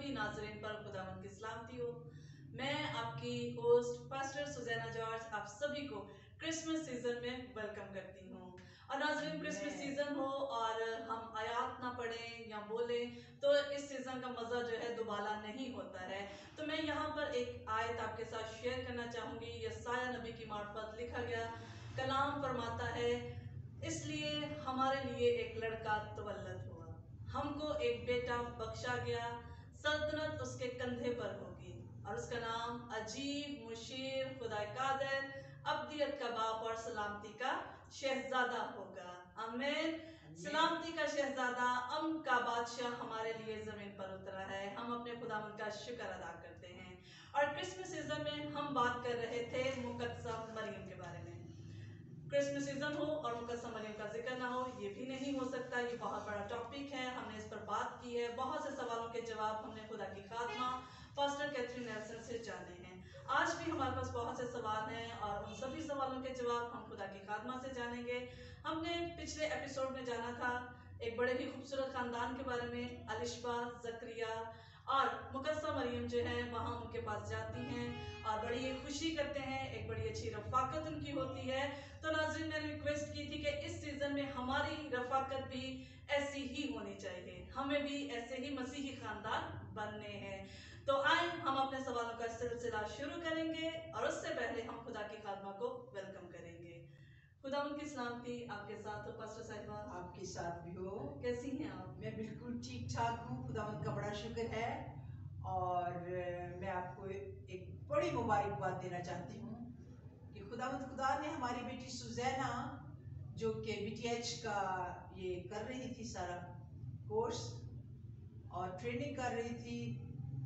सभी नाज़रीन पर खुदावंद की सलामती हो। मैं आपकी होस्ट पास्टर सुजैना जॉर्ज आप सभी को क्रिसमस सीजन में वेलकम करती हूँ। और नाज़रीन, क्रिसमस सीजन हो और हम आयात ना पढ़ें या बोलें तो इस सीजन का मज़ा जो है दोबारा नहीं होता है। तो मैं यहाँ पर एक आयत आपके साथ शेयर करना चाहूँगी। यशायाह नबी की मार्फत लिखा गया कलाम फरमाता है, इसलिए हमारे लिए एक लड़का तवल्लद हुआ, हमको एक बेटा बख्शा गया, सल्तनत उसके कंधे पर होगी और उसका नाम अजीब, मुशीर, खुदा कादिर, अब्दियत का बाप और सलामती का शहजादा होगा। आमीन। सलामती का शहजादा, अमन का बादशाह हमारे लिए जमीन पर उतरा है। हम अपने खुदावंद का शुक्र अदा करते हैं। और क्रिसमस सीजन में हम बात कर रहे थे मुकद्दसा मरियम के बारे में। क्रिसमस सीजन हो और मुकद्दसा मरियम का जिक्र ना हो, ये भी नहीं हो सकता। ये बहुत बड़ा टॉपिक है, हमने इस पर बात की है। बहुत से सवालों के जवाब हमने खुदा की खात्मा पास्टर कैथरीन नेल्सन से जाने हैं। आज भी हमारे पास बहुत से सवाल हैं और उन सभी सवालों के जवाब हम खुदा की खात्मा से जानेंगे। हमने पिछले एपिसोड में जाना था एक बड़े ही खूबसूरत खानदान के बारे में। अलिशबा, जकरिया और मुकद्दसा मरियम जो है वहाँ उनके पास जाती हैं और बड़ी ही खुशी करते हैं, एक बड़ी अच्छी रफाकत उनकी होती है। तो नाज़रीन, मैंने रिक्वेस्ट की थी कि इस सीजन में हमारी रफाकत भी ऐसी ही होनी चाहिए, हमें भी ऐसे ही मसीही खानदान बनने हैं। तो आए हम अपने सवालों का सिलसिला शुरू करेंगे और उससे पहले हम खुदा की खात्मा को वेलकम करेंगे। खुदावंद की सलामती आपके साथ हो पास्टर साहिबा। आपके साथ भी हो। कैसी हैं आप? मैं बिल्कुल ठीक ठाक हूँ, खुदावंद का बड़ा शुक्र है। और मैं आपको एक बड़ी मुबारकबाद देना चाहती हूँ कि खुदा ने हमारी बेटी सुजैना, जो कि BTH का ये कर रही थी सारा कोर्स और ट्रेनिंग कर रही थी,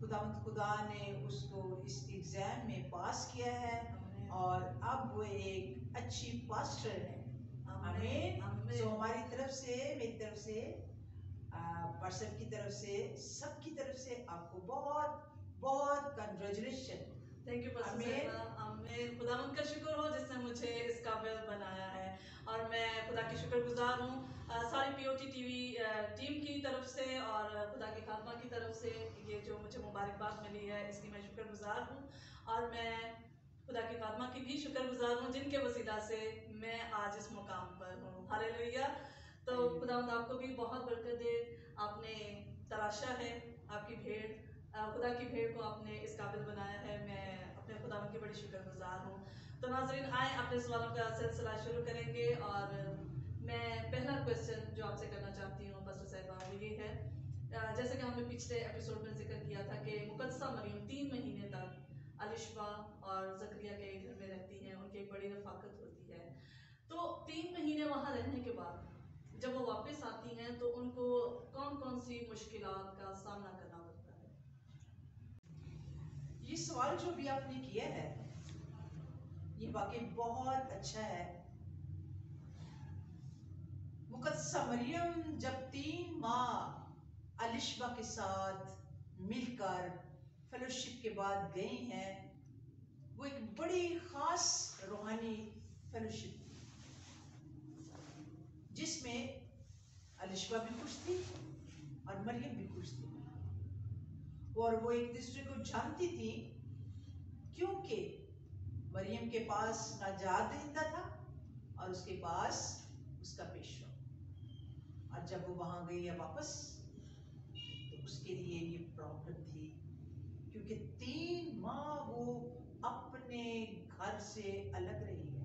खुदा ने उसको इस एग्जाम में पास किया है और अब वो एक अच्छी पास्टर है। आमीन। तो हमारी तरफ से, मेरी तरफ से, पास्टर की तरफ से, सबकी तरफ से आपको बहुत बहुत कंग्रेचुलेशन। थैंक यू पास्टर साहिबा। आमीन। खुदावंद का शुक्र हो जिसने मुझे इस काबिल बनाया है और मैं खुदा की शुक्रगुजार हूँ सारी POT TV टीम की तरफ से और खुदा की खात्मा की तरफ से। ये जो मुझे मुबारकबाद मिली है इसकी मैं शुक्रगुजार हूँ और मैं खुदा की खात्मा की भी शुक्रगुजार हूँ जिनके वसीला से मैं आज इस मुकाम पर हूँ। हालेलुया। तो खुदावंद आपको भी बहुत बरकत दे। आपने तराशा है आपकी भेड़, खुदा की भेड़ को आपने इस काबिल बनाया है। मैं अपने खुदावंद की बड़ी शुक्रगुजार हूँ। तो नाज़रीन, आए अपने सवालों का सिलसिला शुरू करेंगे और मैं पहला क्वेश्चन जो आपसे करना चाहती हूँ पास्टर साहिबा वो ये है, जैसे कि हमने पिछले एपिसोड में जिक्र किया था कि मुकद्दसा मरियम 3 महीने तक अलिशबा और जकरिया के घर में रहती हैं, उनकी एक बड़ी रफाकत होती है। तो 3 महीने वहाँ रहने के बाद जब वो वापस आती हैं तो उनको कौन कौन सी मुश्किलात का सामना करना पड़ता है? ये सवाल जो भी आपने किया है ये वाकई बहुत अच्छा है। मुकद्दसा मरियम जब 3 माह अलिशबा के साथ मिलकर फेलोशिप के बाद गई हैं, वो एक बड़ी खास रूहानी फेलोशिप थी जिसमें अलिशबा भी खुश थी और मरियम भी खुश थी और वो एक दूसरे को जानती थी क्योंकि मरियम के पास नाजात दहिंदा था और उसके पास उसका पेशवा। और जब वो वहां गई है वापस तो उसके लिए ये प्रॉब्लम थी क्योंकि 3 माह वो अपने घर से अलग रही है।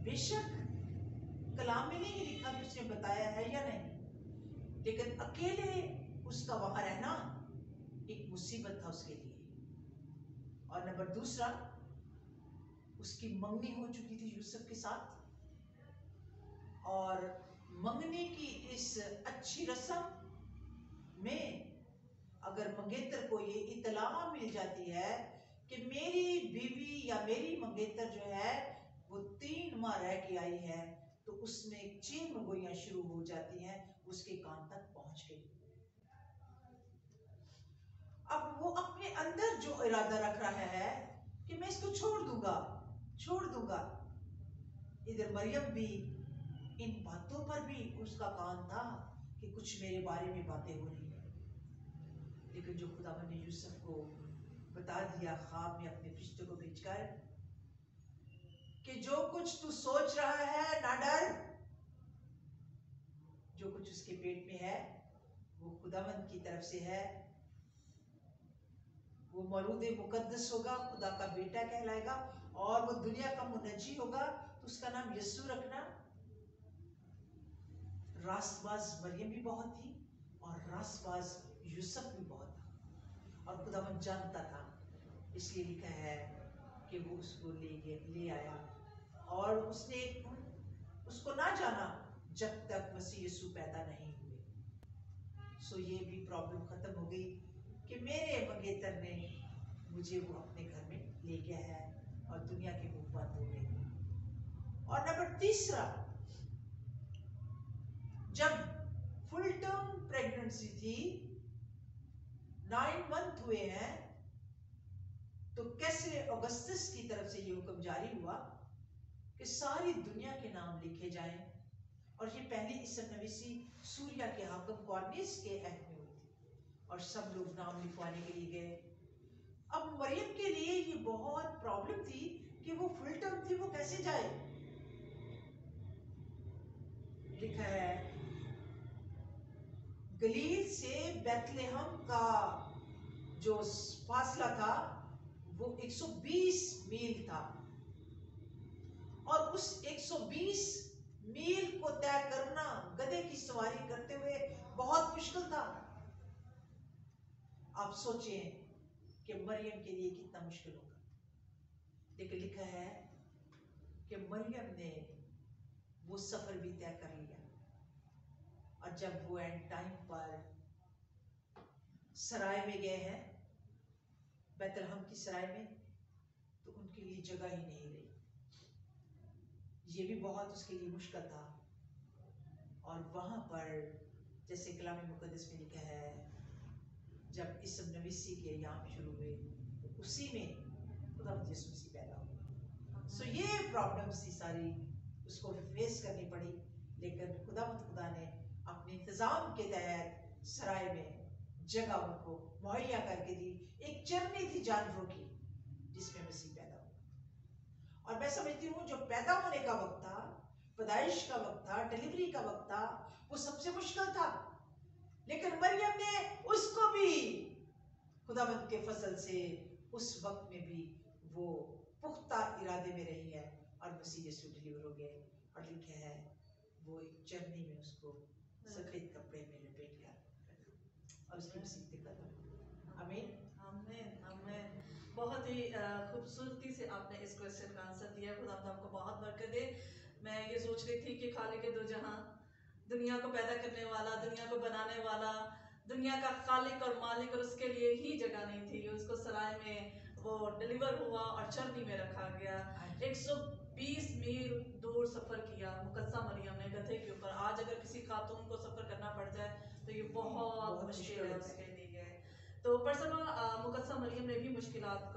बेशक कलाम में नहीं लिखा कि उसने बताया है या नहीं, लेकिन अकेले उसका वहां रहना एक मुसीबत था उसके लिए। और नंबर दूसरा, उसकी मंगनी हो चुकी थी यूसुफ के साथ और मंगनी की इस अच्छी रस्म में अगर मंगेतर को ये इतला मिल जाती है कि मेरी बीवी या मेरी मंगेतर जो है वो 3 माह रह के आई है, तो उसमें चीमगोइयां शुरू हो जाती हैं, उसके कान तक पहुंच गई। अब वो अपने अंदर जो इरादा रख रहा है कि मैं इसको छोड़ दूंगा। इधर मरियम भी इन बातों पर भी उसका कान था कि कुछ मेरे बारे में बातें हो रही है। लेकिन जो खुदावन ने यूसुफ को बता दिया ख्वाब में अपने फरिश्ते को भेजकर कि जो कुछ तू सोच रहा है ना डर, जो कुछ उसके पेट में है वो खुदावंद की तरफ से है, वो मौलूद मुकद्दस होगा, खुदा का बेटा कहलाएगा और वो दुनिया का मुनज्जी होगा, तो उसका नाम यस्सु रखना। रासबाज मरियम भी बहुत थी और रासबाज यूसुफ भी बहुत था और खुदावंद जानता था, इसलिए लिखा है कि वो उसको ले आया और उसने उसको ना जाना जब तक मसीह यीशु पैदा नहीं हुए। सो ये भी प्रॉब्लम खत्म हो गई कि मेरे मंगेतर ने मुझे वो अपने घर में ले गया है और दुनिया के मुंह बंद हो गए। और नंबर तीसरा, जब फुल टर्म प्रेगनेंसी थी, 9 मंथ हुए हैं, तो कैसे अगस्तस की तरफ से ये हुक्म जारी हुआ कि सारी दुनिया के नाम लिखे जाएं। और ये पहली ईसा नबी सूर्या के हाकिम क्वार्निस के अहद में हुई थी और सब लोग नाम लिखवाने के लिए गए। अब मरियम के लिए ये बहुत प्रॉब्लम थी कि वो फुल टर्म थी, वो कैसे जाए। लिखा है गलील से बैतलहम का जो फासला था वो 120 मील था और उस 120 मील को तय करना गधे की सवारी करते हुए बहुत मुश्किल था। आप सोचें कि मरियम के लिए कितना मुश्किल होगा, लेकिन लिखा है कि मरियम ने वो सफर भी तय कर लिया और जब वो एंड टाइम पर सराय में गए हैं, बैतलहम की सराय में, तो उनके लिए जगह ही नहीं रही। ये भी बहुत उसके लिए मुश्किल था। और वहां पर जैसे कलाम मुकद्दस में लिखा है, जब इसम नवीसी के अय्याम शुरू हुए तो उसी में खुदावंद यीशु मसीह पैदा हुए। सो ये प्रॉब्लम्स थी सारी, उसको फेस करनी पड़ी, लेकिन खुदा ने अपने इंतजाम के तहत सराय में जगह उनको मुहैया करके दी। एक चरनी थी जानवरों की जिसमें मसीह पैदा हुआ। और मैं समझती हूँ जो पैदा होने का वक्त था, पैदाइश का वक्त था, डिलीवरी का वक्त था, वो सबसे मुश्किल था, लेकिन मरियम ने उसको भी खुदावंद के फजल से उस वक्त में भी वो पुख्ता इरादे में रही है और मसीह यीशु डिलीवर हो गए। और लिखा है वो एक चरनी में उसको सफेद कपड़े में लपेट कर और उसकी मुसीबतें खत्म। आमीन आमीन आमीन। बहुत ही खूबसूरती से आपने इस क्वेश्चन का आंसर दिया। खुदा आपको बहुत बरकत दे। मैं ये सोच रही थी कि खालिक दो जहां, दुनिया को पैदा करने वाला, दुनिया को बनाने वाला, दुनिया का खालिक और मालिक, और उसके लिए ही जगह नहीं थी। उसको सराय में वो डिलीवर हुआ और चरनी में रखा गया। 120 मील दूर सफर किया मुकद्दसा मरियम ने गधे के ऊपर। आज अगर किसी खातून को सफर करना पड़ जाए तो ये बहुत मुश्किल है उसके लिए। तो परसमा मुकद्दसा मरियम ने भी मुश्किलात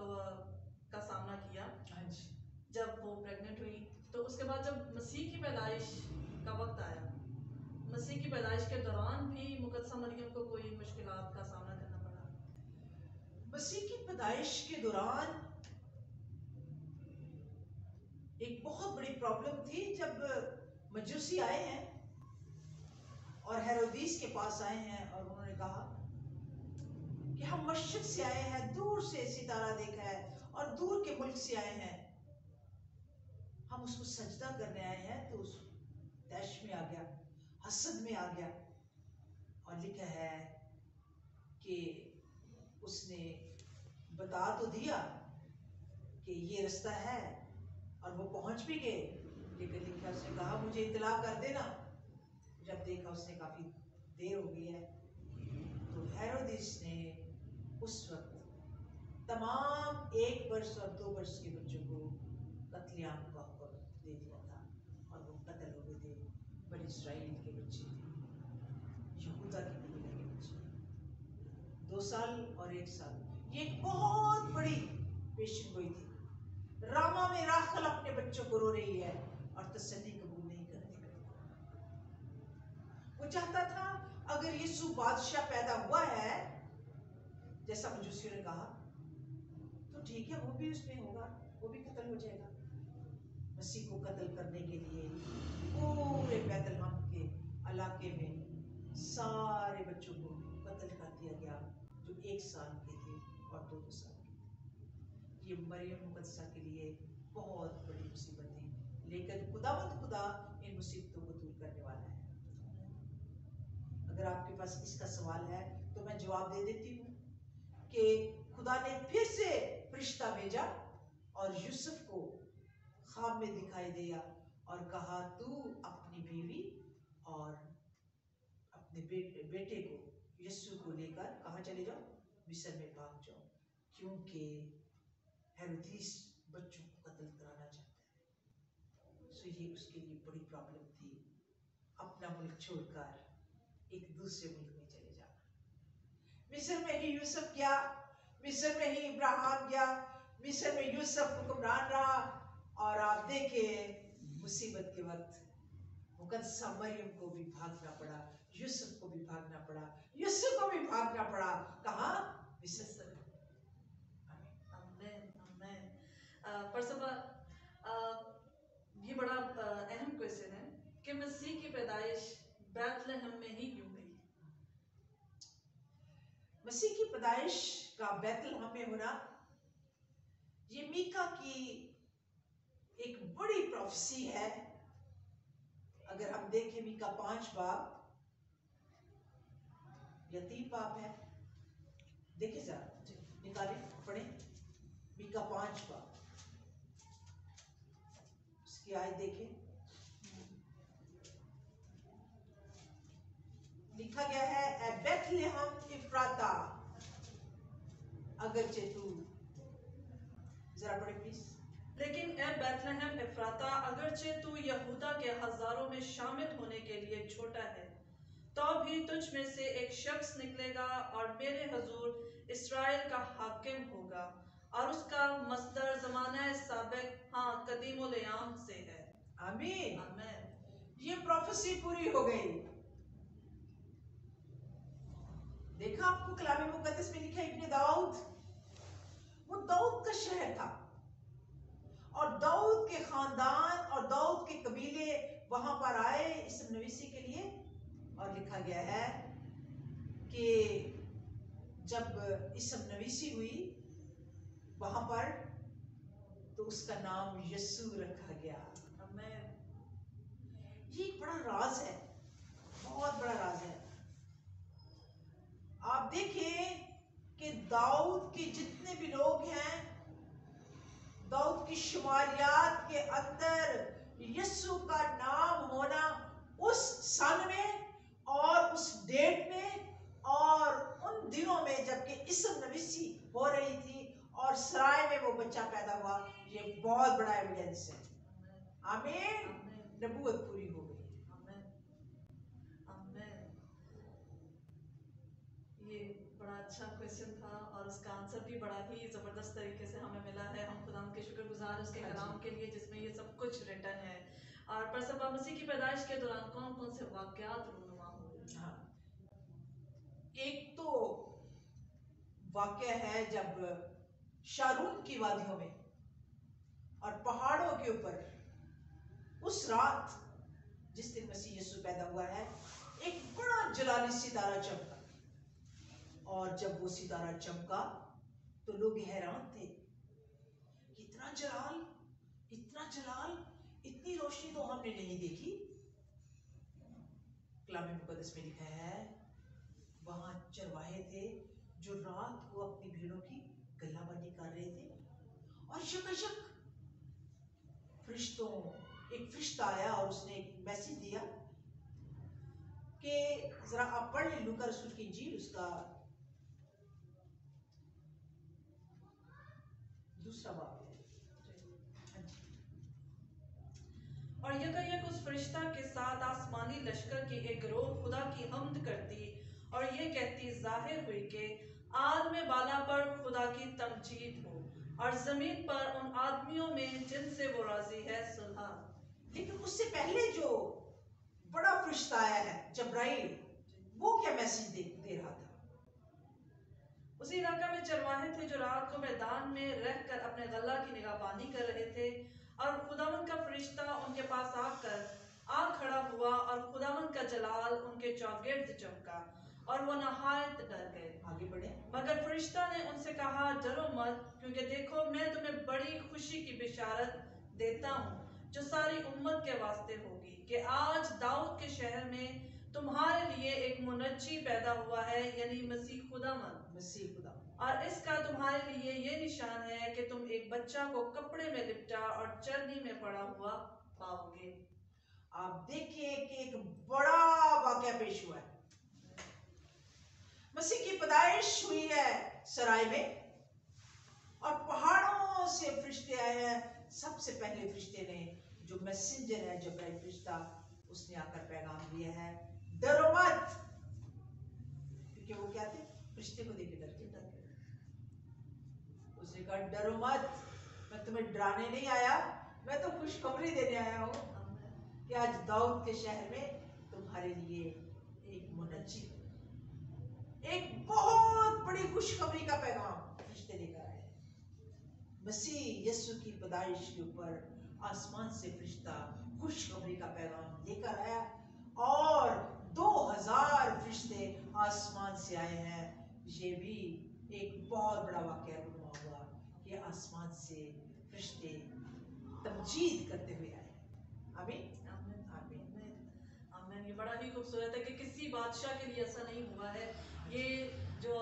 का सामना किया जब वो प्रेग्नेंट हुई। तो उसके बाद जब मसीह की पैदाइश का वक्त आया, मसीह की पैदाइश के दौरान भी मुकद्दसा मरियम को कोई मुश्किलात का सामना करना पड़ा। मसीह की पैदाइश के दौरान एक बहुत बड़ी प्रॉब्लम थी जब मजूसी आए हैं और हेरोदीस के पास आए हैं और उन्होंने कहा कि हम मशरिक से आए हैं, दूर से सितारा देखा है और दूर के मुल्क से आए हैं, हम उसको सजदा करने आए हैं। तो उस तैश में आ गया, हसद में आ गया और लिखा है कि उसने बता तो दिया कि ये रास्ता है और वो पहुंच भी गए, लेकिन लिखा उसने कहा मुझे इत्तला कर देना। जब देखा उसने काफी देर हो गई है, तो हेरोदिस ने उस वक्त तमाम 1 वर्ष और 2 वर्ष के बच्चों को कत्लेआम का हुक्म दे दिया था और वो कत्ल हो गए थे। बनी इस्राएल के बच्चे थे, यहूदा के कबीले के बच्चे, 2 साल और 1 साल। ये एक बहुत बड़ी पेशन गोई थी। रामा में राखल अपने बच्चों को रो रही है और तसल्ली कबूल नहीं करती। वो चाहता था अगर यीशु बादशाह पैदा हुआ है जैसा मजूसियों ने कहा, तो ठीक है, वो भी उसमें होगा, वो भी कत्ल हो जाएगा। मसीह को कत्ल करने के लिए पूरे बैतलहम के इलाके में सारे बच्चों को कत्ल कर दिया गया जो 1 साल के थे और 2 साल के थे। ये मरियम मुकद्दसा के लिए बहुत बड़ी मुसीबत थी, लेकिन खुदा इन मुसीबतों को दूर करने वाला है। अगर आपके पास इसका सवाल है तो मैं जवाब दे देती हूँ कि खुदा ने फिर से फरिश्ता भेजा और यूसुफ को ख्वाब में दिखाई दिया और कहा, तू अपनी बीवी और अपने बेटे को यीशु को लेकर कहाँ चले जाओ, मिस्र में भाग जाओ, क्योंकि हेरोदेस बच्चों को कत्ल कराना चाहता है। सो ये उसके लिए बड़ी प्रॉब्लम थी, अपना मुल्क छोड़कर एक दूसरे मुल्क में चले जाना। मिस्र में ही यूसुफ गया, मिस्र में ही इब्राहिम गया, मिस्र में यूसुफ हुक्मरान रहा, और आप देखें मुसीबत के वक्त मुकद्दसा मरियम को भी भागना पड़ा, यूसुफ को भी भागना पड़ा, यूसुफ को भी भागना पड़ा, कहाँ? मिस्र। आमीन आमीन। पर सब ये बड़ा अहम क्वेश्चन है कि मसीह की पैदाइश बैतलहम में ही क्यों हुई? मसीह की पैदाइश का बैतलहम में होना ये मीका की एक बड़ी प्रोफेसी है। अगर हम देखें मीका 5 बाब या 3 बाब है, देखिए जरा, निकाले पढ़े मीका 5 बाब, उसकी आयत देखें। लिखा गया है, ए बैतलहम इफ्राता, अगरचे तू, जरा पढ़े प्लीज। लेकिन ए बैतलहम इफ्राता, अगरचे तू यहूदा के हजारों में शामिल होने के लिए छोटा है, तो भी तुझ में से एक शख्स निकलेगा और मेरे हुजूर इस्राएल का हाकिम होगा, और उसका मस्दर ज़माना साबिक, हाँ, कदीमुल अयाम से है। आमीन आमीन। ये प्रोफेसी पूरी हो गई। देखा आपको कलाम मुकद्दस में लिखा है, इब्ने दाऊद, वो दाऊद का शहर था और दाऊद के खानदान और दाऊद के कबीले वहां पर आए इस नवीसी के लिए, और लिखा गया है कि जब इसम नवीसी हुई वहां पर, तो उसका नाम यस्सु रखा गया। ये एक बड़ा राज है, बहुत बड़ा राज है। आप देखें कि दाऊद के जितने भी लोग हैं, दाऊद की शुमारियात के अंदर यस्सु का नाम होना उस सन में और उस डेट में और उन दिनों में जबकि इसम नवीसी हो रही थी और सराय में वो बच्चा पैदा हुआ, ये बहुत बड़ा एविडेंस है। आमीन। नबूवत पूरी हो गई। ये बड़ा अच्छा क्वेश्चन था और उसका आंसर भी बड़ा ही ज़बरदस्त तरीके से हमें मिला है। हम खुदा के शुक्रगुजार उसके कलाम के लिए जिसमें ये सब कुछ रिटर्न है। और परसबा मसीह की पैदाइश के दौरान कौन कौन से वाक़यात रूनुमा हुए? हाँ, एक तो वाक़या है जब शारून की वादियों में और पहाड़ों के ऊपर उस रात जिस दिन मसीह यीशु पैदा हुआ है, एक बड़ा जलाली सितारा चमका, और जब वो सितारा चमका तो लोग हैरान थे, इतना जलाल, इतना जलाल, इतनी रोशनी तो हमने नहीं देखी। कलाम मुकद्दस में लिखा है, वहां चरवाहे थे जो रात को अपनी भीड़ों की गलाबंदी कर रहे थे, और यकयक फरिश्तों, एक फरिश्ता आया और उसने एक मैसेज दिया कि जरा आप पढ़ लें लूका रसूल की इंजील, उसका 2 बाब है। और यकयक उस फरिश्ता के साथ आसमानी लश्कर की एक गिरोह खुदा की हम्द करती और ये कहती जाहिर हुई कि आदम बाला पर खुदा की तमजीद हो और जमीन पर उन आदमियों में जिनसे वो राजी है सुलह। लेकिन उससे पहले जो बड़ा फरिश्ता आया है जब्राइल, वो क्या मैसेज दे रहा था? उसी इलाका में चरवाहे थे जो रात को मैदान में रहकर अपने गल्ला की निगाहबानी कर रहे थे, और खुदावंद का फरिश्ता उनके पास आकर आ खड़ा हुआ, और खुदावंद का जलाल उनके चौगिर्द चमका, और वो नहायत डर गए। आगे बढ़े। मगर फरिश्ता ने उनसे कहा, डरो मत, क्योंकि देखो मैं तुम्हें बड़ी खुशी की बिशारत देता हूँ जो सारी उम्मत के वास्ते होगी, कि आज दाऊद के शहर में तुम्हारे लिए एक मुनज्जी पैदा हुआ है, यानी मसीह खुदावंद। मसीह खुदा। और इसका तुम्हारे लिए ये निशान है कि तुम एक बच्चा को कपड़े में लिपटा और चरनी में पड़ा हुआ पाओगे। आप देखिए कि एक बड़ा वाकया पेश हुआ है। मसीह की पैदाइश हुई है सराय में, और पहाड़ों से फरिश्ते आए हैं। सबसे पहले फरिश्ते ने, जो मैसेंजर है, जो फरिश्ता, उसने आकर पैगाम दिया है, डरो मत। क्योंकि वो क्या थे? फरिश्ते को देख के डरते। उसने कहा, डरो मत, मैं तुम्हें डराने नहीं आया, मैं तो खुशखबरी देने आया हूँ कि आज दाऊद के शहर में तुम्हारे लिए एक मुनज्जी, एक बहुत बड़ी खुशखबरी का पैगाम फरिश्ते लेकर आए। मसीह यीशु की पैदाइश के ऊपर आसमान से फरिश्ता खुशखबरी का पैगाम लेकर आया, और 2000 फरिश्ते आसमान से आए हैं। ये भी एक बहुत बड़ा वाकया हुआ कि आसमान से फरिश्ते तमजीद करते हुए आए। आमीन आमीन आमीन आमीन। ये बड़ा ही खूबसूरत है कि किसी बादशाह के लिए ऐसा नहीं हुआ है। ये जो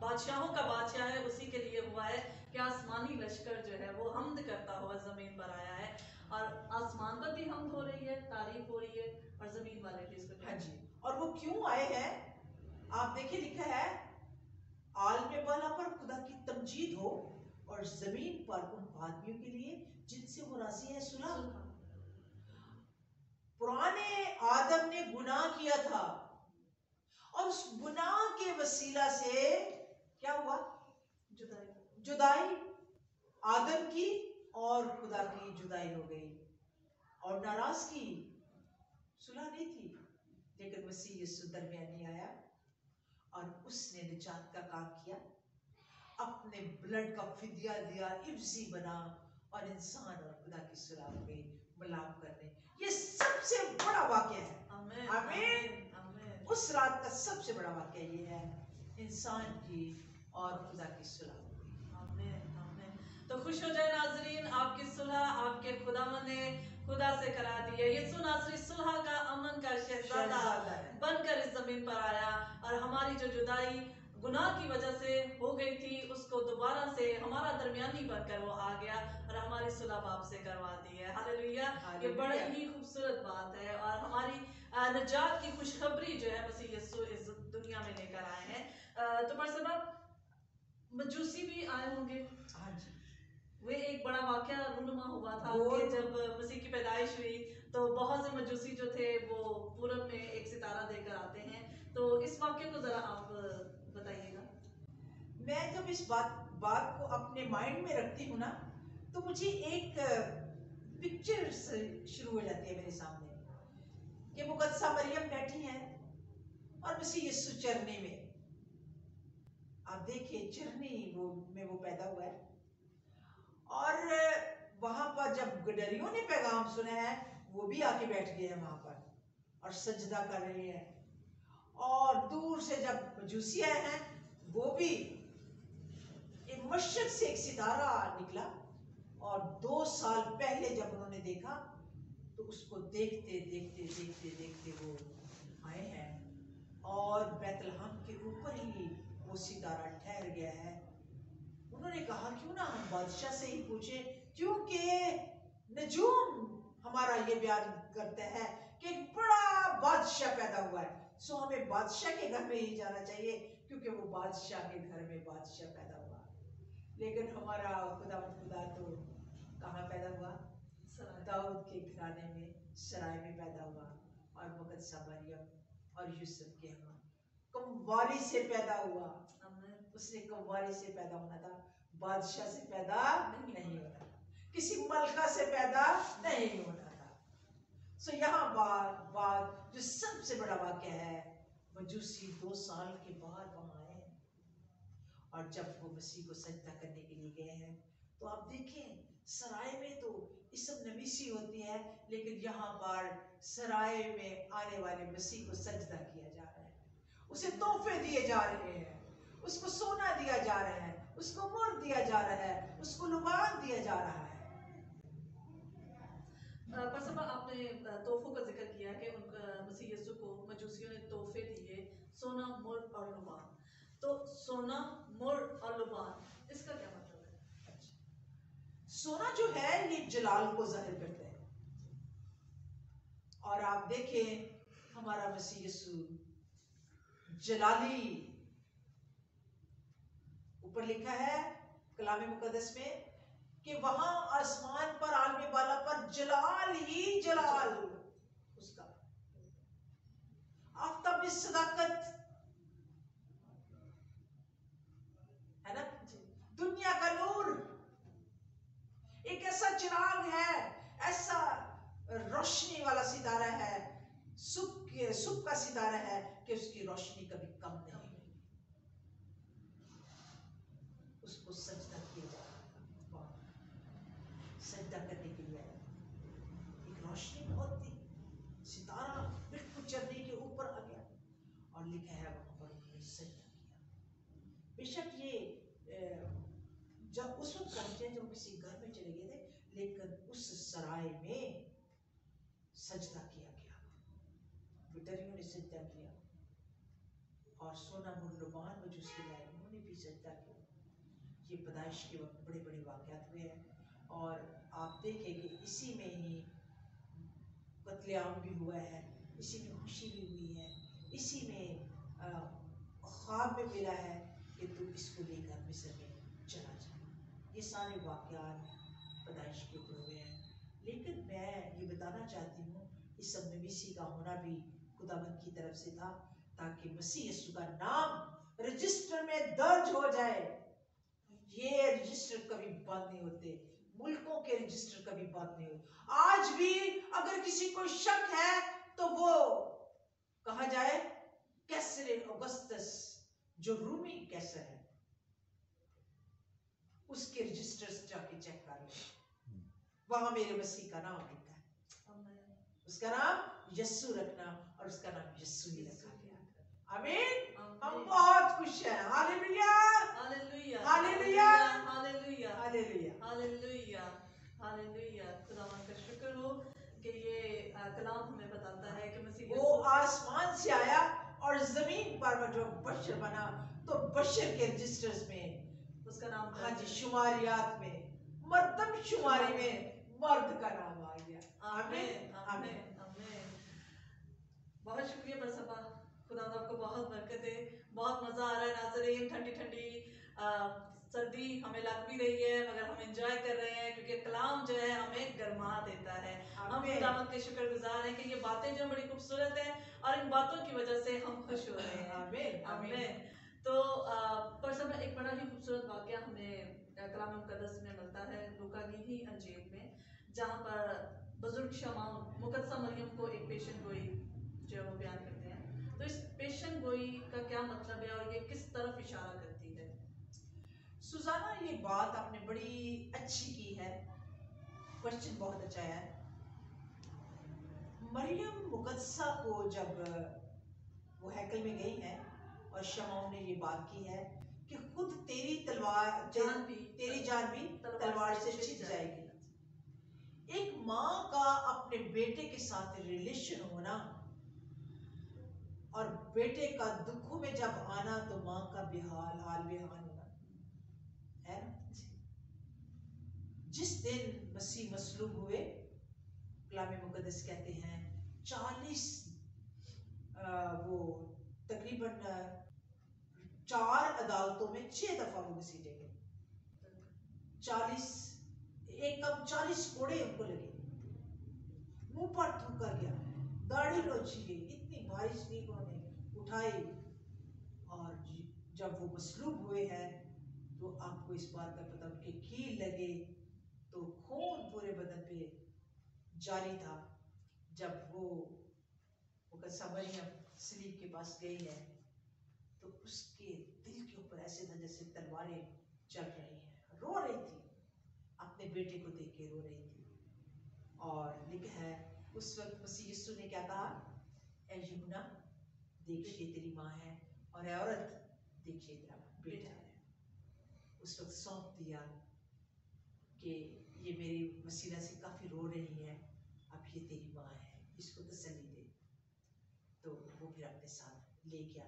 बादशाहों का बादशाह है उसी के लिए हुआ है कि आसमानी लश्कर जो है वो हमद करता हुआ जमीन पर आया है, और आसमान पर भी हमद हो रही है, तारीफ हो रही है, और जमीन वाले भी इसको। हाँ जी। और वो क्यों आए हैं? आप देखिए, लिखा है, आलम बाला पर खुदा की तमजीद हो, और जमीन पर उन आदमियों के लिए जिनसे वो राजी है सुलह। पुराने आदम ने गुनाह किया था, और उस गुनाह के वसीला से क्या हुआ? जुदाई आदम की और खुदा की जुदाई हो गई, और नाराजगी, सुलह नहीं थी। लेकिन मसीह यीशु दरमियानी आया और उसने निजात का काम किया, अपने ब्लड का फिदिया दिया, इब्जी बना, और इंसान और खुदा की सुलह हो गई, मिलाप करने। ये सबसे बड़ा वाकया है। आमीन आमीन। आमीन। उस रात का सबसे बड़ा वाकया ये है, इंसान की और खुदा की सुलह। आमीन आमीन। तो खुश हो जाए नाजरीन, आपकी सुलह आपके खुदावंद ने खुदा से करा दी है। यीशु नासरी सुलह का, अमन का शहजादा बनकर इस जमीन पर आया, और हमारी जो जुदाई गुनाह की वजह से हो गई थी उसको दोबारा से हमारा दरमियानी बनकर वो आ गया, और हमारी सुलह बाप से करवा दी है। हालेलुया। ये बड़ी ही खूबसूरत बात है, और हमारी नजात की खुशखबरी जो है मसीह यीशु इस दुनिया में लेकर आए हैं। तो बरसबब मजूसी भी आए होंगे। हाँ जी। वे एक बड़ा वाकया रूनुमा हुआ था कि जब मसीह की पैदाइश हुई तो बहुत से मजूसी जो थे वो पूरब में एक सितारा देकर आते हैं। तो इस वाक्य को जरा आप बताइएगा। मैं जब इस बात को अपने माइंड में रखती हूँ ना, तो मुझे एक पिक्चर शुरू हो जाती है मेरे सामने कि मुकद्दसा मरियम बैठी है और मसीह यीशु चरनी में। आप देखिए, चरनी में वो पैदा हुआ है, और वहां पर जब गडरियों ने पैगाम सुना है वो भी आके बैठ गए हैं वहां पर और सजदा कर रहे हैं। और दूर से जब मजूसी आए हैं वो भी, एक मशरक से एक सितारा निकला, और 2 साल पहले जब उन्होंने देखा तो उसको देखते देखते देखते देखते वो आए हैं, और बैतलहम के ऊपर ही वो सितारा ठहर गया है। उन्होंने कहा क्यों ना हम बादशाह से ही पूछे, क्योंकि नजूम हमारा ये बयान करता है कि एक बड़ा बादशाह पैदा हुआ है, सो हमें बादशाह के घर में ही जाना चाहिए, क्योंकि वो बादशाह के घर में बादशाह पैदा हुआ। लेकिन हमारा खुदा तो कहाँ पैदा हुआ? दाऊद के घराने में, सराय में पैदा हुआ, और मुकद्दसा मरियम और यूसुफ के यहाँ कमवारी से पैदा हुआ। उसने कमवारी से पैदा होना था, बादशाह से पैदा नहीं होना था, किसी मलका से पैदा नहीं होना था। सो यहाँ बात जो सबसे बड़ा वाक्य है, मजूसी 2 साल के बाद वहां आए, اور جب وہ مسیح کو سجدہ کرنے کے لیے گئے ہیں تو آپ دیکھیں سرائے میں تو اسم نویسی ہوتی ہے، لیکن یہاں پر سرائے میں آنے والے مسیح کو سجدہ کیا جا رہا ہے، اسے تحفے دیے جا رہے ہیں، اس کو سونا دیا جا رہا ہے، اس کو مر دیا جا رہا ہے، اس کو لبان دیا جا رہا ہے۔ پرسبا آپ نے تحفوں کا ذکر کیا کہ ان کا مسیح یسوع کو مجوسیوں نے تحفے دیے، سونا، مر اور لبان۔ تو سونا، مر اور لبان، اس کا کیا مطلب ہے؟ سونا جو ہے یہ جلال کو ظاہر کرتا ہے، اور آپ دیکھیں ہمارا مسیح یسوع جلالی، اوپر لکھا ہے کلام مقدس میں کہ وہاں آسمان پر عالم بالا پر جلال ہی جلال اس کا، آفتاب صداقت ہے نا، دنیا کا نور، ایک ایسا چراغ ہے، ایسا روشنی والا ستارہ ہے، صبح کا ستارہ ہے کہ اس کی روشنی کبھی کم نہیں، اس کو سجدہ کیا جا رہا ہے، سجدہ کرنے کے لیے ایک روشنی بہت تھی، ستارہ بالکل چڑھنے کے اوپر آ گیا اور لکھا ہے وہاں پر انہوں نے سجدہ کیا۔ بے شک یہ جب اس وقت پہنچے جب کسی گھر میں چلے گئے تھے، لیکن اس سرائے میں سجدہ کیا گیا، بٹریوں نے سجدہ کیا، اور سونا مردبان میں جو اس کے لائے انہوں نے بھی سجدہ کیا۔ یہ پیدائش کے وقت بڑے بڑے واقعات ہوئے ہیں، اور آپ دیکھیں کہ اسی میں ہی قتل عام بھی ہوا ہے، اسی میں خوشی بھی ہوئی ہے، اسی میں خواب میں ملا ہے کہ تو اس کو لے کر مصر میں چلا جائے۔ یہ سارے واقعات پیدائش کے اوپر ہوئے ہیں، لیکن میں یہ بتانا چاہتی ہوں اس نویسی کا ہونا بھی خداوند کی طرف سے تھا، تاکہ مسیح یسوع کا نام رجسٹر میں درج ہو جائے۔ یہ رجسٹر کبھی بند نہیں ہوتے، ملکوں کے رجسٹر کبھی بند نہیں ہوتے۔ آج بھی اگر کسی کو شک ہے تو وہ کہا جائے کیسر اوگسٹس جو رومی کیسر ہے، اس کے رجسٹر جا کے چیک کر لیں، وہاں میرے مسیح کا نام لکھا ہے، اس کا نام یسوع رکھنا، اور اس کا نام یسوع ہی رکھا گیا۔ آمین۔ ہم بہت خوش ہیں، ہاللیلویا، ہاللیلویا، ہاللیلویا، ہاللیلویا، ہاللیلویا، ہاللیلویا، ہاللیلویا۔ خداوند کا شکر ہو کہ یہ کلام ہمیں بتاتا ہے کہ مسیح وہ آسمان سے آیا اور زمین پر جو بشر بنا، تو بشر کے رجسٹرز میں اس کا نام، ہاں جی، شماریات میں، مردم شماری میں مرد کا نام آ گیا۔ آمین، آمین، آمین۔ بہت شکریہ برسبا، خدا آپ کو بہت برکت دے۔ بہت مزہ آ رہا ہے ناظرین، ٹھنڈی ٹھنڈی سردی ہمیں لگ بھی رہی ہے، مگر ہم انجوائے کر رہے ہیں کیونکہ کلام جو ہے ہمیں گرما دیتا ہے۔ ہم خداوند کے شکر گزار ہیں کہ یہ باتیں جو بڑی خوبصورت ہیں، اور ان باتوں کی وجہ سے ہم خوش ہو رہے ہیں۔ آمین، آمین۔ تو برسبا ایک بڑا ہی خوبصورت واقعہ ہمیں کلام مقدس میں ملتا ہے، لوکا کی ہی انجیل میں، جہاں پر بزرگ شمعون مقدسہ مریم کو ایک پیشن گوئی جو ہے وہ بیان کرتے ہیں۔ تو اس پیشن گوئی کا کیا مطلب ہے اور یہ کس طرف اشارہ کرتی ہے؟ سوزانا، یہ بات آپ نے بڑی اچھی کی ہے، کوشچن بہت اچھا ہے۔ مریم مقدسہ کو جب وہ ہیکل میں گئی ہے اور شمعون نے یہ بات کی ہے کہ خود تیری جان بھی تلوار سے چھن جائے گی۔ ایک ماں کا اپنے بیٹے کے ساتھ ریلیشن ہونا اور بیٹے کا دکھوں میں جب آنا تو ماں کا حال بےحال ہونا ہے نا۔ جس دن مسیح مصلوب ہوئے، کلام مقدس کہتے ہیں 40 وہ تقریباً 4 عدالتوں میں 6 دفعہ وہ گھسیٹے گئے، 40 کوڑے ان کو لگے، منہ پر تھوکا گیا، داڑھی نوچی گئی، اتنی بھاری سلیبوں نے اٹھائی، اور جب وہ مصلوب ہوئے ہیں تو آپ کو اس بات کا پتہ، ان کے کیل لگے تو خون پورے بدن پہ جاری تھا۔ جب وہ مقدسہ مریم سلیب کے پاس گئی ہے तो उसके दिल के ऊपर ऐसे था जैसे तलवारें चल रही हैं। रो रही थी, अपने बेटे को देख के रो रही थी। और लिखा है उस वक्त मसीह यीशु ने क्या कहा, ऐ यमुना देखिए तेरी माँ है, और ऐ औरत देखिए तेरा बेटा है। उस वक्त सौंप दिया कि ये मेरी वसीला से काफी रो रही है, अब ये तेरी माँ है, इसको तसल्ली दे। तो वो फिर अपने साथ ले गया।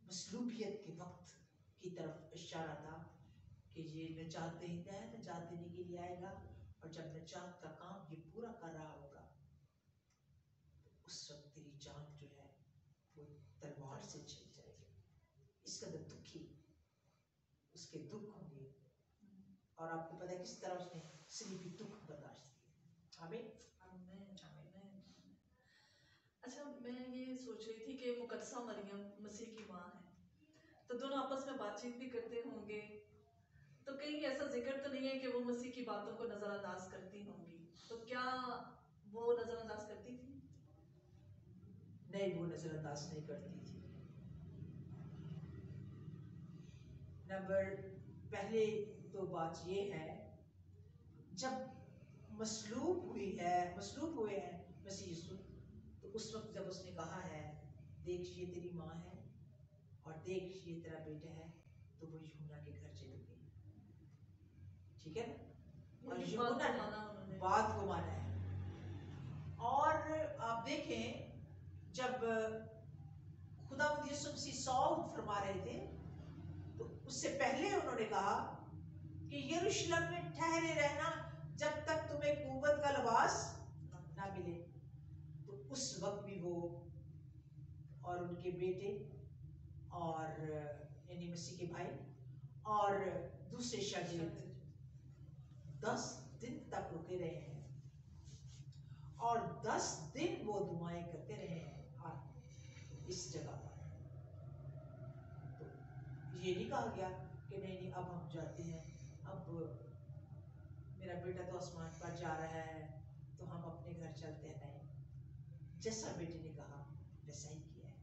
मसलूबियत के वक्त की तरफ इशारा था कि ये नजात देता है, नजात देने के लिए आएगा, और जब नजात का काम ये पूरा कर रहा होगा तो उस वक्त तेरी जान जो है वो तलवार से छिल जाएगी। इस कदर दुखी उसके दुख होंगे, और आपको पता है किस तरह उसने सलीबी दुख बर्दाश्त किए। आमीन आमीन आमीन। अच्छा, मैं ये सोच रही थी कि मुकद्दसा मरियम मसीह की माँ है, तो दोनों आपस में बातचीत भी करते होंगे, तो कहीं ऐसा जिक्र तो नहीं है कि वो मसीह की बातों को नजरअंदाज करती होंगी, तो क्या वो नजरअंदाज करती थी? नहीं, वो नजरअंदाज नहीं करती थी। नंबर पहले तो बात ये है, जब मसलूब हुए हैं मसीह यीशु, तो उस वक्त जब उसने कहा है देख ये तेरी माँ है और देख ये तेरा बेटा है, तो वो यूहन्ना के घर चली गई। ठीक है ना? और यूहन्ना ने बात को माना है। और आप देखें जब खुदावंद यीशु मसीह सौल फरमा रहे थे, तो उससे पहले उन्होंने कहा कि यरूशलेम में ठहरे रहना जब तक तुम्हें कुव्वत का लिबास ना मिले। तो उस वक्त भी वो और उनके बेटे और यानी मसीह के भाई और दूसरे शागिर्द 10 दिन तक रुके रहे हैं, और 10 दिन वो दुआएं करते रहे हैं इस जगह पर। तो ये नहीं कहा गया कि नहीं अब हम जाते हैं, अब मेरा बेटा तो आसमान पर जा रहा है तो हम अपने घर चलते हैं। नहीं, जैसा बेटे ने कहा वैसा ही किया है।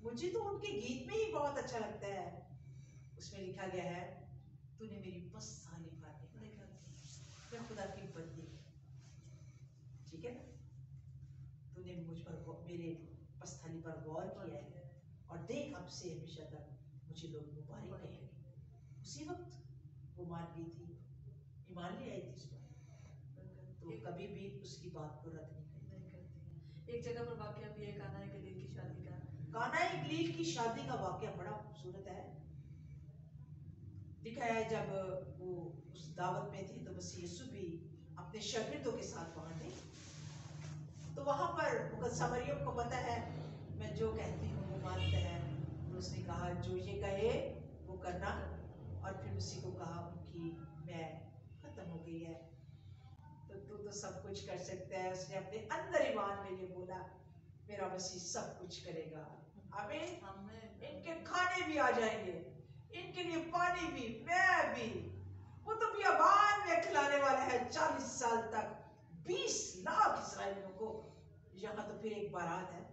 मुझे तो उनके गीत में ही बहुत अच्छा लगता है, उसमें लिखा गया है तूने मेरी बस साली भर निकाल, मैं खुदा की बंदी, ठीक है ना, तूने मुझ पर मेरे पस्थाली पर गौर किया है, और देख अब से हमेशा तक मुझे लोग मुबारक कहेंगे। उसी वक्त वो मान गई थी, ईमान ले आई थी इस पर, तो कभी भी उसकी बात को रद्द नहीं करती। एक जगह पर वाकया भी है काना गलील की शादी का। काना गलील की शादी का वाकया बड़ा खूबसूरत है। लिखा है जब वो उस दावत में थे तो मसीह यीशु भी अपने शागिर्दों के साथ वहां थे, तो वहां पर मुकद्दसा मरियम को पता है मैं जो कहती हूँ वो मानता है, तो उसने कहा जो ये कहे वो करना, और फिर उसी को कहा उनकी मैं खत्म हो गई है, तो तू तो सब कुछ कर सकता है। उसने अपने अंदर ईमान में ये बोला मेरा मसीह सब कुछ करेगा। आमीन। इनके खाने भी आ जाएंगे, इनके लिए पानी भी, मैं भी, वो तो बियाबान में खिलाने वाला है 40 साल तक 20 लाख इस्राएलियों को। यहाँ तो फिर एक बारात है।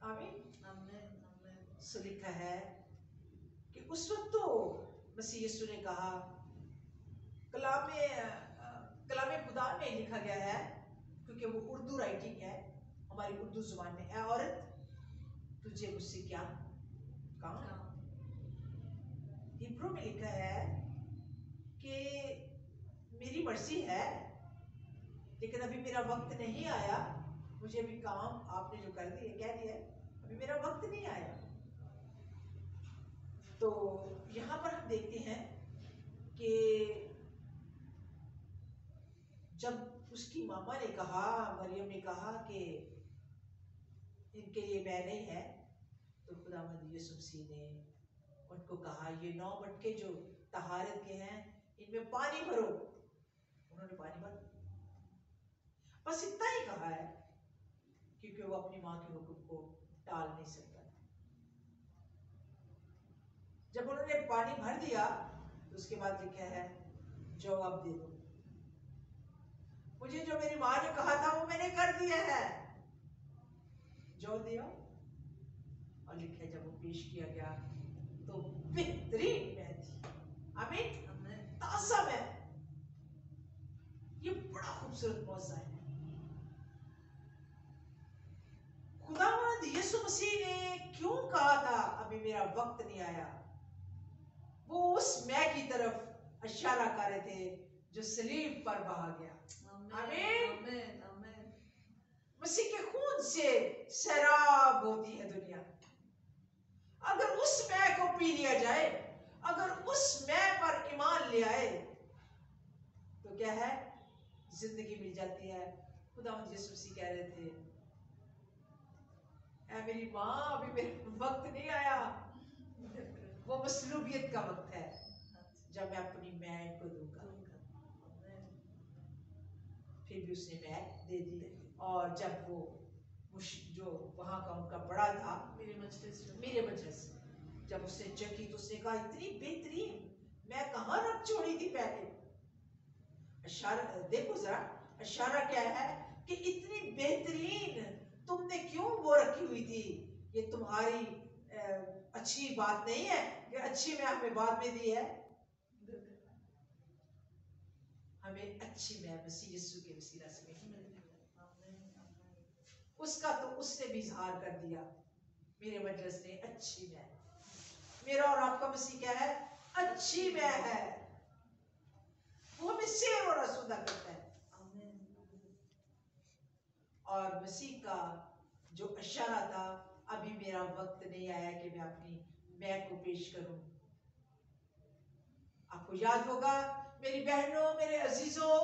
आमीन आमीन। सो लिखा है कि उस वक्त तो मसीह यीशु ने कहा, कलामे खुदा में लिखा गया है, क्योंकि वो उर्दू राइटिंग है, हमारी उर्दू जुबान में, ऐ औरत तुझे मुझसे क्या काम। हिब्रू में लिखा है कि मेरी मर्जी है लेकिन अभी मेरा वक्त नहीं आया, मुझे अभी काम आपने जो कर दिया कह दिया अभी मेरा वक्त नहीं आया। तो यहाँ पर हम देखते हैं कि जब उसकी मामा ने कहा, मरियम ने कहा कि इनके लिए मैं नहीं है, तो खुदावंद यीशु मसीह ने उनको कहा ये 9 मटके जो तहारत के हैं इनमें पानी भरो। उन्होंने पानी भर, बस इतना ही कहा है, क्योंकि वो अपनी माँ के हुक्म को टाल नहीं सकता था। जब उन्होंने पानी भर दिया तो उसके बाद लिखा है जो अब दे दो, मुझे जो मेरी माँ ने कहा था वो मैंने कर दिया है, जो दिया। और लिखा है जब वो पेश किया गया तो बेहतरीन मैं थी। आमीन। आमीन। ताज़ा मैं, ये बड़ा खूबसूरत मौज़ा है। खुदावंद यीशु मसीह ने क्यों कहा था अभी मेरा वक्त नहीं आया? वो उस मैं की तरफ इशारा कर रहे थे जो सलीब पर बहा गया। आमीन। आमीन। आमीन। मसीह के खून से सैराब होती है दुनिया। अगर उस मैं को पी लिया जाए, अगर उस मैं पर ईमान ले आए तो क्या है? जिंदगी मिल जाती है। खुदावंद यीशु मसीह कह रहे थे, ऐ मेरी माँ, अभी मेरा वक्त नहीं आया। वो मसलूबियत का वक्त है जब मैं अपनी मैं को दूंगा। फिर भी उसने मैं दे दी। और जब वो जो वहां का उनका बड़ा था, मेरे मजलिस, जब उसने चखी तो उसने कहा, इतनी बेहतरीन मैं कहाँ रख छोड़ी थी पहले। इशारा देखो जरा, इशारा क्या है कि इतनी बेहतरीन तुमने क्यों वो रखी हुई थी? ये तुम्हारी अच्छी बात नहीं है कि अच्छी मैं हमें बाद में दी है। हमें अच्छी मैं मसीह यीशु के वसीला से उसका तो उसने भी इजहार कर दिया। मेरे मजलिस ने अच्छी मैं, मेरा और आपका मसीह क्या है? अच्छी मैं है। वो हमें शेर और आसूदा करता है। और मसीह का जो इशारा था, अभी मेरा वक्त नहीं आया कि मैं अपनी मैं को पेश करूं। आपको याद होगा मेरी बहनों, मेरे अजीजों,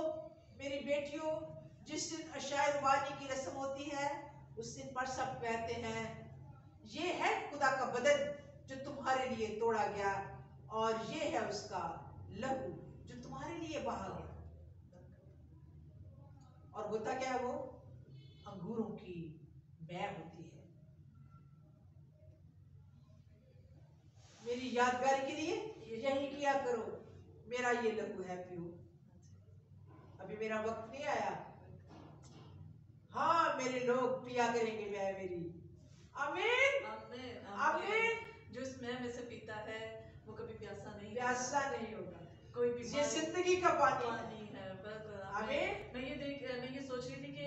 मेरी बेटियों, जिस दिन अशाए रुबानी की रस्म होती है उस दिन पर सब कहते हैं, ये है खुदा का बदन जो तुम्हारे लिए तोड़ा गया, और ये है उसका लहू जो तुम्हारे लिए बहा गया। और होता क्या है? वो अंगूरों की मैं होती है। मेरी यादगारी के लिए यही किया करो, मेरा ये लहू है पियो। अभी मेरा वक्त नहीं आया। हाँ, मेरे लोग पिया करेंगे मैं मेरी। आमीन। आमीन। आमीन। जो इस मैं में से पीता है वो कभी प्यासा नहीं होगा। कोई ये जिंदगी का पानी है। आमीन। मैं ये सोच रही थी कि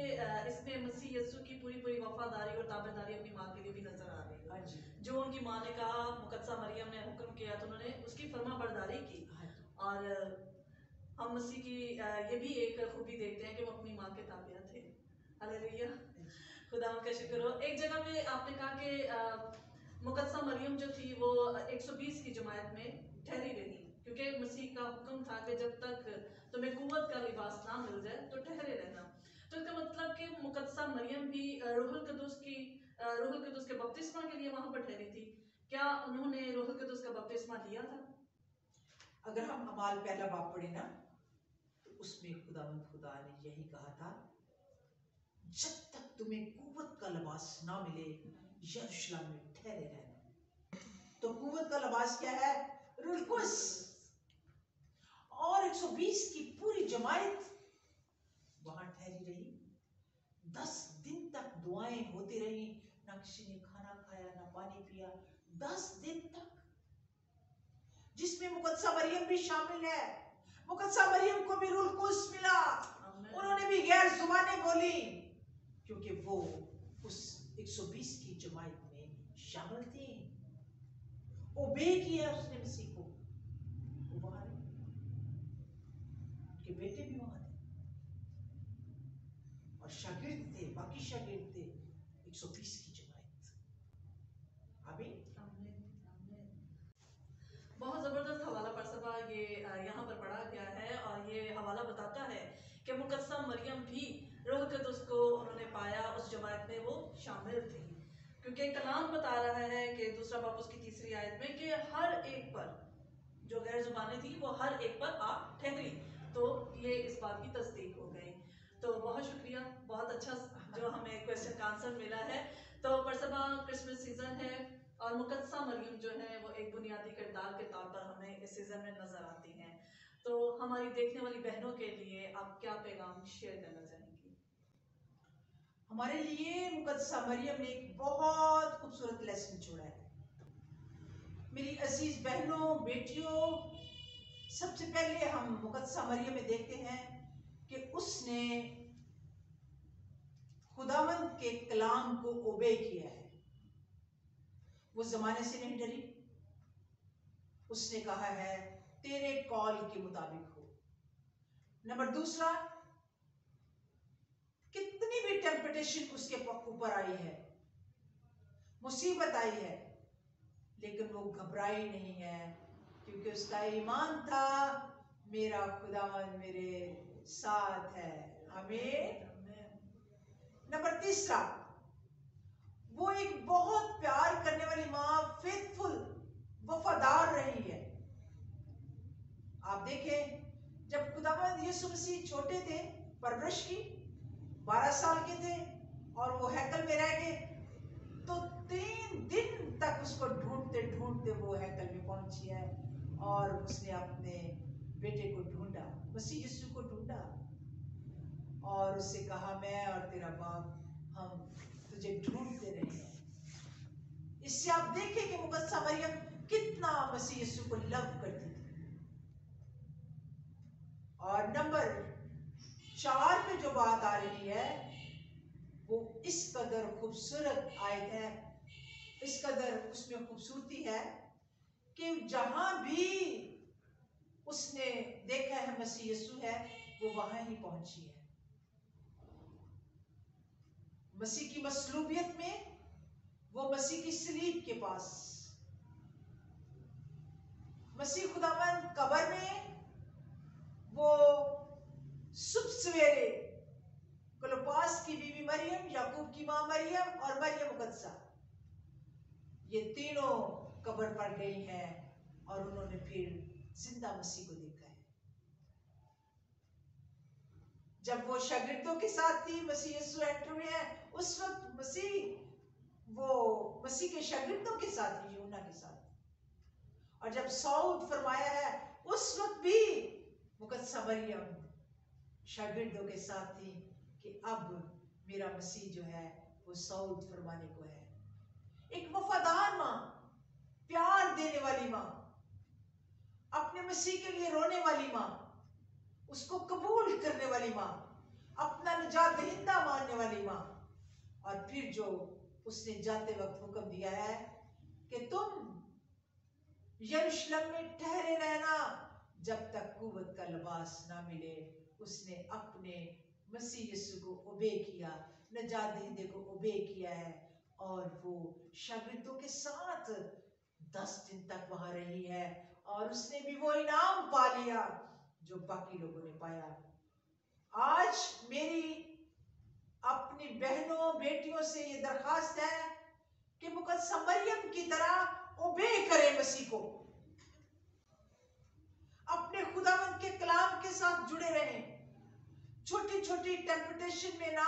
इसमें मसीह यीशु की पूरी वफादारी और ताबेदारी अपनी माँ के लिए भी नजर आ रही है। जो उनकी माँ ने कहा, मुकद्दसा मरियम ने हुक्म किया तो उन्होंने उसकी फर्मा बरदारी की। और हम मसीह की ये भी एक खूबी देखते हैं कि वो अपनी माँ के ताबिया थे। हालेलुया, खुदा का शुक्र हो। एक जगह पे आपने कहा कि मुकद्दसा मरियम जो थी वो 120 की जमात में ठहरी रही, क्योंकि मसीह का हुक्म था कि जब तक तुम्हें कुव्वत का लिबास ना मिल जाए तो ठहरे रहना। तो इसका मतलब कि मुकद्दसा मरियम भी रूहुल कुद्दुस के बपतिस्मा के लिए वहां पर ठहरी थी। क्या उन्होंने रूहुल कुद्दुस का बपतिस्मा लिया था? अगर हम अमाल पहला बाब पढ़े ना, तो उसमें खुदा ने यही कहा था, जब तक तुम्हें कुव्वत का लिबास ना मिले यरूशलेम में ठहरे रहना। तो कुव्वत का लिबास क्या है? रूहुल कुद्दुस। और 120 की पूरी जमात वहां ठहरी रही। 10 दिन तक दुआएं होती रही, ना किसी ने खाना खाया, ना पानी पिया। 10 दिन तक, जिसमें मुकद्दसा मरियम भी शामिल है। मुकद्दसा मरियम को भी रूहुल कुद्दुस मिला। उन्होंने भी गैर जुबानें बोली, क्योंकि वो उस 120 की जमात में शामिल थी। ओबे किया उसने मसीह को। वो वहां रहे, उनके बेटे भी वहां थे, और शागिर्द थे, बाकी शागिर्द थे 120 की जमात। आमीन। बहुत जबरदस्त हवाला परसबा ये यहाँ पर पढ़ा गया है, और ये हवाला बताता है कि मुकद्दसा मरियम भी रूह कुद्दुस को उन्होंने पाया, उस जमात में वो शामिल थी। क्योंकि कलाम बता रहा है कि दूसरा बाब उसकी 3री आयत में कि हर एक पर जो गैर जुबानें थी वो हर एक पर आ ठहरी। तो ये इस बात की तस्दीक हो गई। तो बहुत शुक्रिया, बहुत अच्छा जो हमें क्वेश्चन का आंसर मिला है। तो परसबा क्रिसमस सीजन है, और मुकद्दसा मरियम जो है वो एक बुनियादी किरदार के तौर पर हमें इस सीजन में नजर आती हैं। तो हमारी देखने वाली बहनों के लिए आप क्या पैगाम शेयर करना चाहेंगी? हमारे लिए मुकद्दसा मरियम ने एक बहुत खूबसूरत लेसन छोड़ा है। मेरी अजीज बहनों बेटियों, सबसे पहले हम मुकद्दसा मरियम में देखते हैं कि उसने खुदावंद के कलाम को ओबे किया है। वो जमाने से नहीं डरी, उसने कहा है तेरे कॉल के मुताबिक हो। नंबर दूसरा, कितनी भी टेम्पटेशन उसके ऊपर आई है, मुसीबत आई है, लेकिन वो घबराई नहीं है, क्योंकि उसका ईमान था मेरा खुदावंद मेरे साथ है। आमीन। नंबर तीसरा, वो एक बहुत प्यार करने वाली माँ, फेथफुल, वफादार रही है। आप देखें, जब खुदावंद यीशु मसीह छोटे थे, परवरिश की 12 साल के थे और वो हैकल में रह गए, तो 3 दिन तक उसको ढूंढते ढूंढते वो हैकल में पहुंची है और उसने अपने बेटे को ढूंढा, मसीह यीशु को ढूंढा और उससे कहा मैं और तेरा बाप हम तुझे ढूंढते रहे हैं। इससे आप देखें कि मुकद्दसा मरियम कितना मसीह यीशु को लव करती थी। और नंबर 4 पे जो बात आ रही है वो इस कदर खूबसूरत आयत है, इस कदर उसमें खूबसूरती है कि जहां भी उसने देखा है मसीह यीशु है, वो वहां ही पहुंची है। मसीह की मसलूबियत में, वो मसीह की सलीब के पास, मसीह खुदावंद कब्र में, वो सुबह सवेरे क्लोपास की बीवी मरियम, याकूब की मां मरियम और मरियम मुकद्दसा, ये तीनों कब्र पर गई हैं और उन्होंने फिर जिंदा मसीह को देखा है। जब वो शागिर्दों के साथ थी, मसीह यीशु एंटर हुए हैं, उस वक्त मसीह वो मसीह के शागिर्दों के साथ थी, यूहन्ना के साथ। और जब सऊद फरमाया है, उस वक्त भी मुकद्दसा मरियम शागिर्दों के साथ थी कि अब मेरा मसीह जो है वो सऊद फरमाने को है। एक वफादार माँ, प्यार देने वाली माँ, अपने मसीह के लिए रोने वाली माँ, उसको कबूल करने वाली माँ, अपना निजात दहिंदा मानने वाली माँ। और फिर जो उसने जाते वक्त हुक्म दिया है कि तुम यरूशलेम में ठहरे रहना जब तक कुव्वत का लिबास ना मिले, उसने अपने मसीह यीशु को ओबे किया, निजात दहिंदे को ओबे किया है और वो शागिर्दों के साथ 10 दिन तक वहां रही है और उसने भी वो इनाम पा लिया जो बाकी लोगों ने पाया। आज मेरी अपनी बहनों बेटियों से ये दरखास्त है कि मुकद्दसा मरियम की तरह ओबे करें मसीह को, अपने खुदावंद के कलाम के साथ जुड़े रहें, छोटी छोटी टेम्पटेशन में ना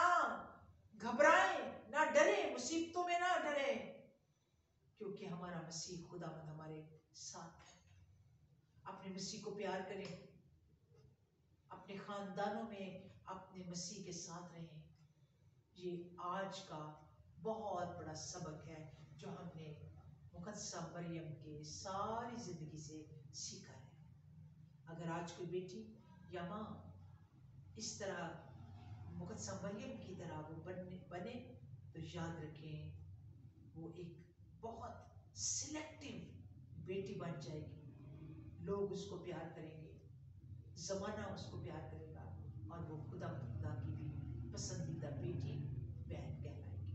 घबराएं, ना डरें, मुसीबतों में ना डरें, क्योंकि हमारा मसीह खुदावंद हमारे साथ है। अपने मसीह को प्यार करें, अपने खानदानों में अपने मसीह के साथ रहें। ये आज का बहुत बड़ा सबक है जो हमने मुकद्दसा मरियम के सारी जिंदगी से सीखा है। अगर आज कोई बेटी या माँ इस तरह मुकद्दसा मरियम की तरह वो बने तो याद रखें वो एक बहुत सिलेक्टिव बेटी बन जाएगी। लोग उसको प्यार करेंगे, जमाना उसको प्यार करेगा और वो खुदा की भी पसंदीदा बेटी बहन कहलाएगी।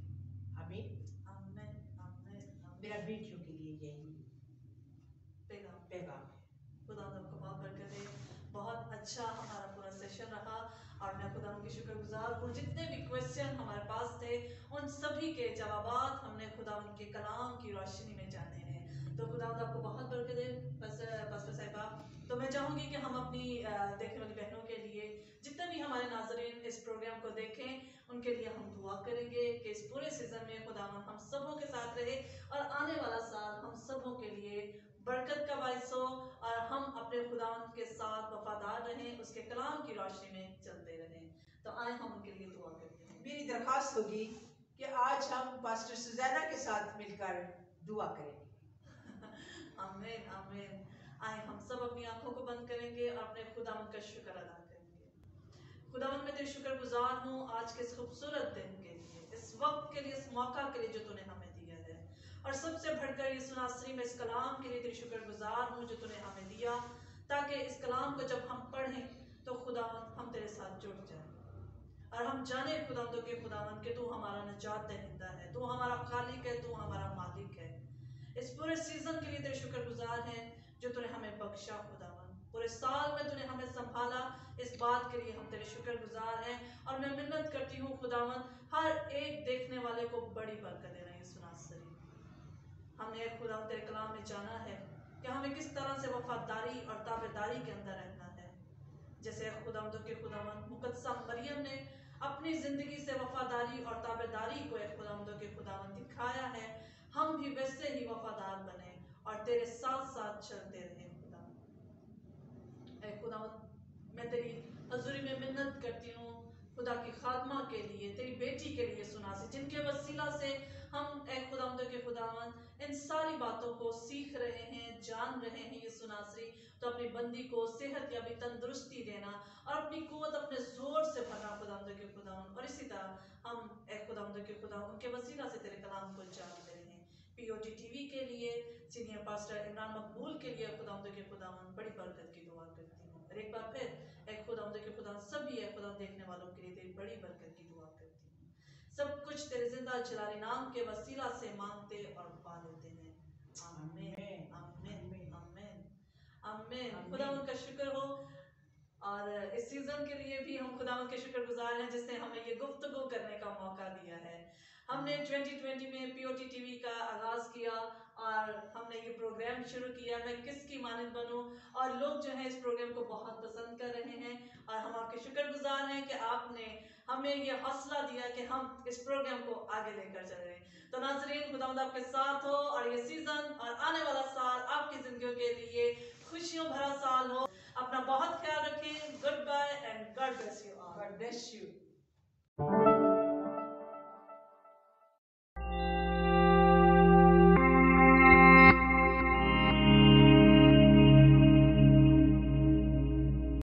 आमीन आमीन आमीन। मेरा बेटियों के लिए यही पैगाम है। खुदा आपको बहुत बरकत दे। बहुत अच्छा हमारा पूरा सेशन रहा और मैं खुदा की शुक्रगुजार हूँ। जितने भी क्वेश्चन हमारे पास थे उन सभी के जवाब हमने खुदा के कलाम की रोशनी में जाने हैं। तो खुदा आपको बहुत बरकत दे पास्टर साहिबा। तो मैं चाहूँगी कि हम अपनी देखने वाली बहनों के लिए, जितने भी हमारे नाज़रीन इस प्रोग्राम को देखें, उनके लिए हम दुआ करेंगे कि इस पूरे सीजन में खुदावंद हम सबों के साथ रहे और आने वाला साल हम सबों के लिए बरकत का बाइस हो और हम अपने खुदावंद के साथ वफादार रहें, उसके कलाम की रोशनी में चलते रहें। तो आए हम उनके लिए दुआ करते हैं। मेरी दरखास्त होगी कि आज हम पास्टर सुजैना के साथ मिलकर दुआ करेंगे। आमीन आमीन। आए हम सब अपनी आंखों को बंद करेंगे और अपने खुदावंद का शुक्र अदा करेंगे। खुदावंद मैं तेरे शुक्रगुजार हूँ आज के इस खूबसूरत दिन के लिए, इस वक्त के लिए, इस मौका के लिए जो तूने हमें दिया है। और सबसे बढ़कर यीशु नासरी में इस कलाम के लिए तेरी शुक्रगुजार हूँ जो तूने हमें दिया, ताकि इस कलाम को जब हम पढ़ें तो खुदावंद हम तेरे साथ जुड़ जाएं और हम जाने खुदावंदों के खुदावंद कि तू हमारा निजात दहिंदा है, तू हमारा खालिक है, तू हमारा मालिक है। इस पूरे सीजन के लिए तेरे शुक्रगुजार हैं जो तूने हमें बख्शा खुदावंद, पूरे साल में तूने हमें संभाला, इस बात के लिए हम तेरे शुक्रगुजार हैं। और मैं मिन्नत करती हूँ खुदावंद हर एक देखने वाले को बड़ी बरकत दे रही है सुनासरी। हमने खुदावंद तेरे कलाम में जाना है कि हमें किस तरह से वफादारी और ताबेदारी के अंदर रहना है। जैसे खुदावंदों के खुदावंद मुकद्दसा मरियम ने अपनी जिंदगी से वफादारी और ताबेदारी को एक खुदावंदों के खुदावंद दिखाया है, हम भी वैसे ही वफादार बने और तेरे साथ साथ चलते रहे। खुदावंद मैं तेरी हजूरी में मिन्नत करती हूँ खुदा की खादमा के लिए, तेरी बेटी के लिए सुनासी, जिनके वसीला से हम ए खुदावंदों के खुदावंद इन सारी बातों को सीख रहे हैं, जान रहे हैं। ये सुनासरी तो अपनी बंदी को सेहत या भी तंदुरुस्ती देना और अपनी कुव्वत अपने जोर से भरना खुदावंदों के खुदावंद, और इसी तरह हम ए खुदावंदों के खुदावंद के वसीला से तेरे कलाम को जानते रहे। POT TV के लिए सीनियर पास्टर इमरान मकबूल के लिए खुदावंदों के खुदावंद बड़ी बरकत की दुआ करती हूँ। और एक बार फिर एक खुदावंदों के खुदा सभी एक खुदा देखने वालों के लिए तेरी बड़ी बरकत की दुआ करती हूँ। सब कुछ तेरे जिंदा जलाली नाम के वसीला से मांगते और पा लेते हैं। आमीन आमीन आमीन आमीन। खुदावंद का शुक्र हो और इस सीजन के लिए भी हम खुदावंद के शुक्रगुजार हैं जिसने हमें ये गुफ्तगू करने का मौका दिया है। हमने 2020 में POT TV का आगाज किया और हमने ये प्रोग्राम शुरू किया, मैं किसकी मानद बनूं, और लोग जो हैं इस प्रोग्राम को बहुत पसंद कर रहे हैं और हम आपके शुक्रगुजार हैं कि आपने हमें ये हौसला दिया कि हम इस प्रोग्राम को आगे लेकर चल रहे हैं। तो नाज़रीन खुदावंद आपके साथ हो और ये सीजन और आने वाला साल आपकी जिंदगियों के लिए खुशियों भरा साल हो। अपना बहुत ख्याल रखें। Goodbye and God bless you all. God bless you.